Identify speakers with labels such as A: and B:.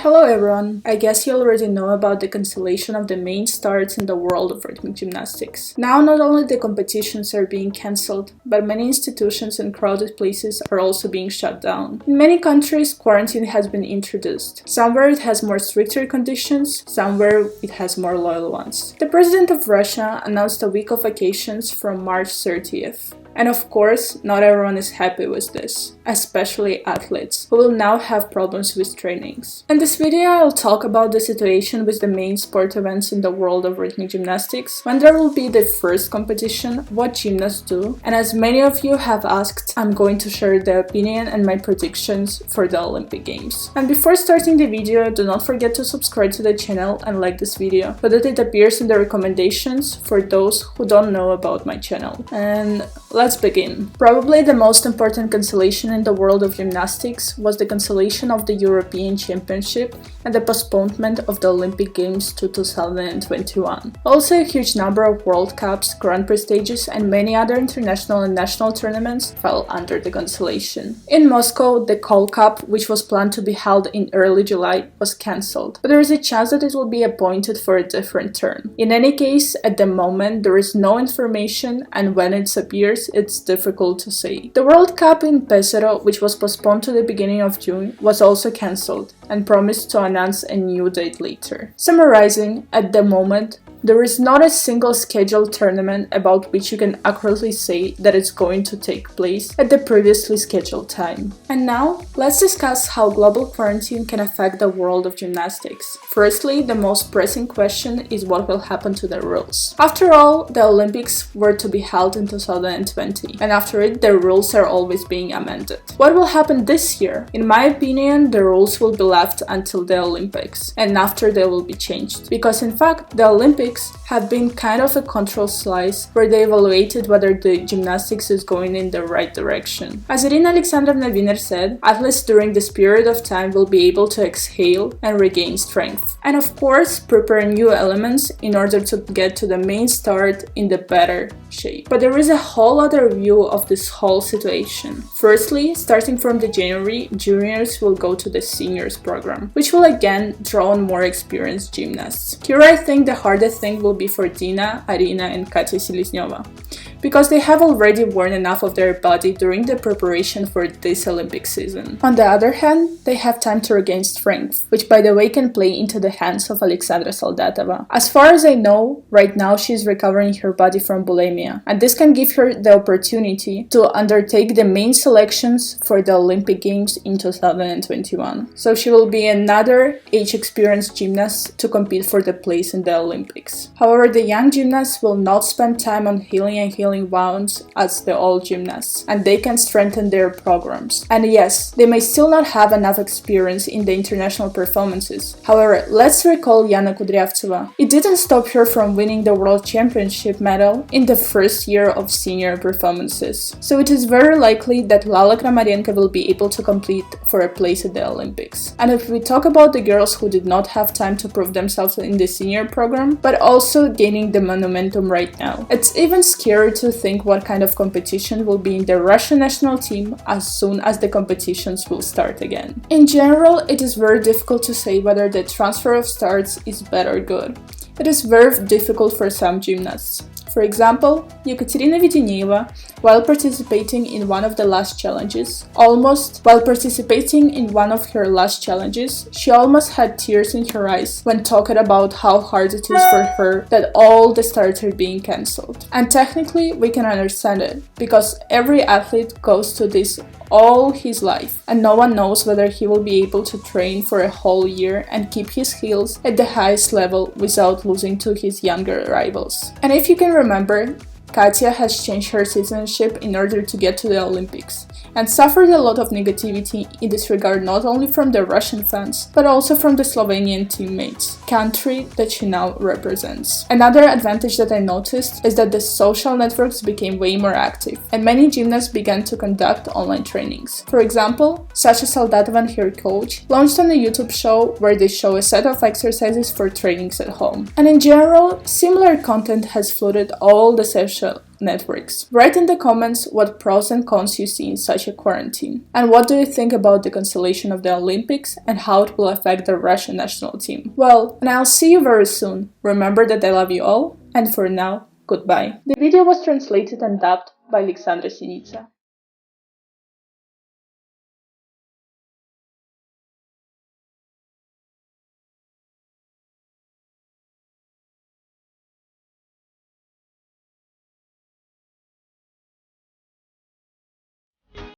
A: Hello everyone! I guess you already know about the cancellation of the main starts in the world of rhythmic gymnastics. Now not only the competitions are being cancelled, but many institutions and crowded places are also being shut down. In many countries, quarantine has been introduced. Somewhere it has more stricter conditions, somewhere it has more loyal ones. The president of Russia announced a week of vacations from March 30th. And of course, not everyone is happy with this, especially athletes, who will now have problems with trainings. In this video, I'll talk about the situation with the main sport events in the world of rhythmic gymnastics, when there will be the first competition, what gymnasts do, and as many of you have asked, I'm going to share the opinion and my predictions for the Olympic Games. And before starting the video, do not forget to subscribe to the channel and like this video, so that it appears in the recommendations for those who don't know about my channel. And let's begin. Probably the most important cancellation in the world of gymnastics was the cancellation of the European Championship and the postponement of the Olympic Games to 2021. Also, a huge number of World Cups, Grand Prix stages and many other international and national tournaments fell under the cancellation. In Moscow, the Call Cup, which was planned to be held in early July, was cancelled, but there is a chance that it will be appointed for a different term. In any case, at the moment, there is no information, and when it appears, it's difficult to say. The World Cup in Pesaro, which was postponed to the beginning of June, was also cancelled and promised to announce a new date later. Summarizing, at the moment, there is not a single scheduled tournament about which you can accurately say that it's going to take place at the previously scheduled time. And now, let's discuss how global quarantine can affect the world of gymnastics. Firstly, the most pressing question is what will happen to the rules. After all, the Olympics were to be held in 2020, and after it, the rules are always being amended. What will happen this year? In my opinion, the rules will be left until the Olympics, and after they will be changed. Because in fact, the Olympics have been kind of a control slice where they evaluated whether the gymnastics is going in the right direction. As Irina Alexandrovna Wiener said, athletes during this period of time will be able to exhale and regain strength. And of course, prepare new elements in order to get to the main start in the better shape. But there is a whole other view of this whole situation. Firstly, starting from the January, juniors will go to the seniors program, which will again draw on more experienced gymnasts. Here I think the hardest thing will be for Dina, Arina and Katya Selezneva, because they have already worn enough of their body during the preparation for this Olympic season. On the other hand, they have time to regain strength, which by the way can play into the hands of Alexandra Soldatova. As far as I know, right now she is recovering her body from bulimia, and this can give her the opportunity to undertake the main selections for the Olympic Games in 2021. So she will be another age-experienced gymnast to compete for the place in the Olympics. However, the young gymnasts will not spend time on healing and healing wounds as the old gymnasts, and they can strengthen their programs. And yes, they may still not have enough experience in the international performances. However, let's recall Yana Kudryavtseva. It didn't stop her from winning the World Championship medal in the first year of senior performances. So it is very likely that Lala Kramarenko will be able to compete for a place at the Olympics. And if we talk about the girls who did not have time to prove themselves in the senior program, but also gaining the momentum right now, it's even scary to think what kind of competition will be in the Russian national team as soon as the competitions will start again. In general, it is very difficult to say whether the transfer of starts is bad or good. It is very difficult for some gymnasts. For example, Ekaterina Vedenieva, while participating in one of her last challenges, she almost had tears in her eyes when talking about how hard it is for her that all the starts are being cancelled. And technically, we can understand it, because every athlete goes to this all his life, and no one knows whether he will be able to train for a whole year and keep his skills at the highest level without losing to his younger rivals. And if you can remember, Katya has changed her citizenship in order to get to the Olympics, and suffered a lot of negativity in this regard not only from the Russian fans, but also from the Slovenian teammates, country that she now represents. Another advantage that I noticed is that the social networks became way more active, and many gymnasts began to conduct online trainings. For example, Sasha Soldatova and her coach launched on a YouTube show where they show a set of exercises for trainings at home. And in general, similar content has flooded all the social networks. Write in the comments what pros and cons you see in such a quarantine. And what do you think about the cancellation of the Olympics and how it will affect the Russian national team? Well, and I'll see you very soon. Remember that I love you all, and for now, goodbye. The video was translated and dubbed by Alexandra Sinica.